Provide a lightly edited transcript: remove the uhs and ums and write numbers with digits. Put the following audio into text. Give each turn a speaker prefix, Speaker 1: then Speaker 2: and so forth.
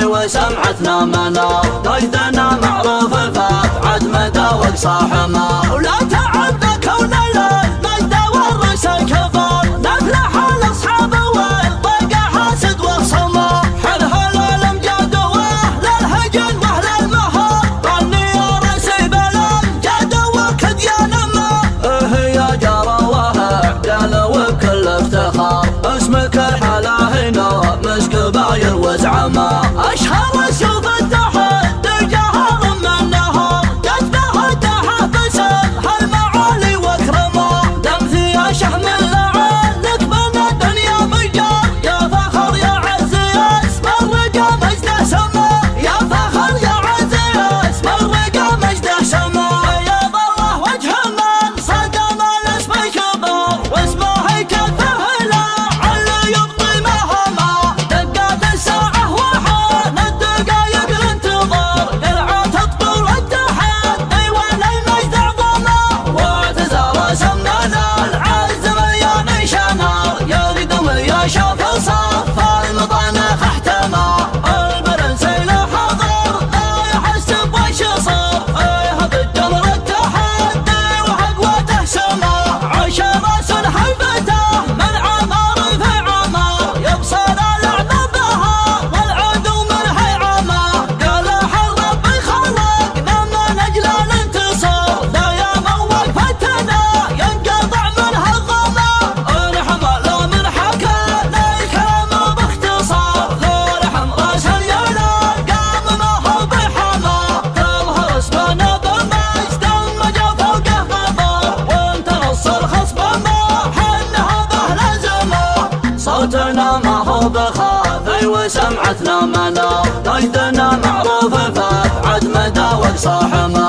Speaker 1: وسمعتنا منار، ضيفنا معروف فابعد مدى وقصاحما. ولا تعبنا كون المجد والرس الكبار، نفلح الاصحاب والبقى حاسد وخصما. حلها الامجاد واهل الهجن واهل المهار، ظني يا رسي بالامجاد وكديان ما. يا جرى وهعدل وبكل افتخار، اسمك الحلا هنا مسك باير وزعما. اشهر سيوف التحدي جهر من نهار، قد بهدها بسبها المعالي واكرما. دم في شحم لعلك من الدنيا مجار، يا فخر يا عزي اسم الرقا مجده سما. يا فخر يا عزي اسم الرقا مجده سما. بيض الله وجه من صدم الاسم الكبار، واسمه يكفه لعل يبطي مهما. دقات الساعه وحان الدقايق الانتظار، قلعه تطول التحدي وللمجد عظما. واعتذر سمنا العز مليان شنار، يقدم يا شاف صف المطانخ احتمى. البرنس له حضر لا يحسب وش صار، بالجمر التحدي وحقوته سما. عاش راس حلبته من عمار في عمار، يبصر الاعمى بها والعدو منها يعمى. قال حرب خلقنا من اجل الانتصار، دايما وقفتنا ينقطع منها الظما. الحمل من حكانا الكلام باختصار، لرحم راس اليلال قام ما هو بحما. تظهر اسمنا بالمجد المجا فوقه غبار، وانت نص الخصم ما حنها باهل زما. صوتنا ما هو بخافي وسمعتنا منار، ضيفنا معروف فابعد مدى وقصاحما.